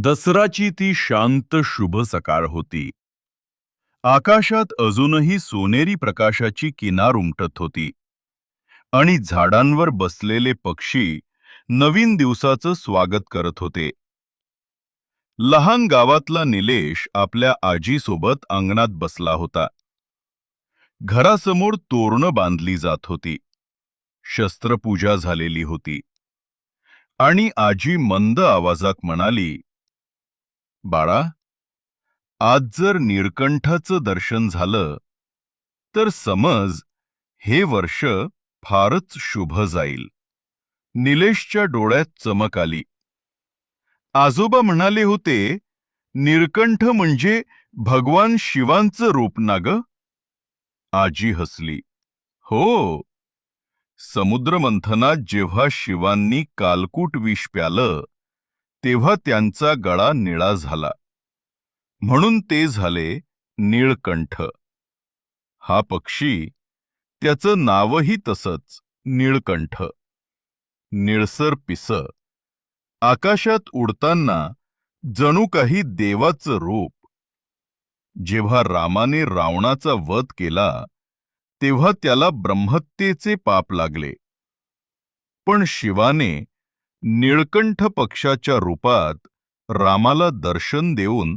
दसराची ती शांत शुभ सकाळ होती. आकाशात अजूनही सोनेरी प्रकाशाची किनार उमटत होती आणि झाडांवर बसलेले पक्षी नवीन दिवसाचं स्वागत करत होते. लहान गावातला निलेश आपल्या आजीसोबत अंगणात बसला होता. घरासमोर तोरणं बांधली जात होती. शस्त्रपूजा झालेली होती आणि आजी मंद आवाजात म्हणाली, "बाळा, आज जर नीळकंठाचं दर्शन झालं तर समज हे वर्ष फारच शुभ जाईल." निलेशच्या डोळ्यात चमक आली. आजोबा म्हणाले होते, "नीळकंठ म्हणजे भगवान शिवांचं रूप ना ग?" आजी हसली. "हो, समुद्रमंथनात जेव्हा शिवांनी कालकूट विष प्यालं तेव्हा त्यांचा गळा निळा झाला, म्हणून ते झाले नीळकंठ. हा पक्षी, त्याचं नावही तसंच, नीळकंठ. निळसर पिसं, आकाशात उडताना जणू काही देवाचं रूप. जेव्हा रामाने रावणाचा वध केला तेव्हा त्याला ब्रह्महत्येचे पाप लागले, पण शिवाने नीळकंठ पक्षाच्या रूपात रामाला दर्शन देऊन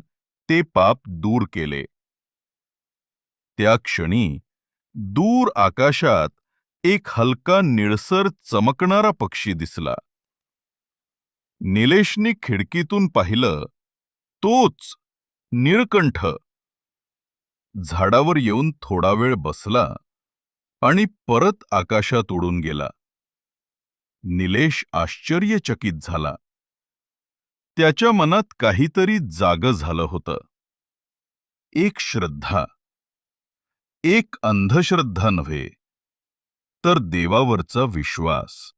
ते पाप दूर केले. त्या क्षणी दूर आकाशात एक हलका निळसर चमकणारा पक्षी दिसला. निलेशने खिडकीतून पाहिलं, तोच नीळकंठ. झाडावर येऊन थोडा वेळ बसला आणि परत आकाशात उडून गेला. निलेश आश्चर्यचकित झाला. त्याच्या मनात काहीतरी जागं झालं होतं. एक श्रद्धा, एक अंधश्रद्धा नव्हे, तर देवावरचा विश्वास.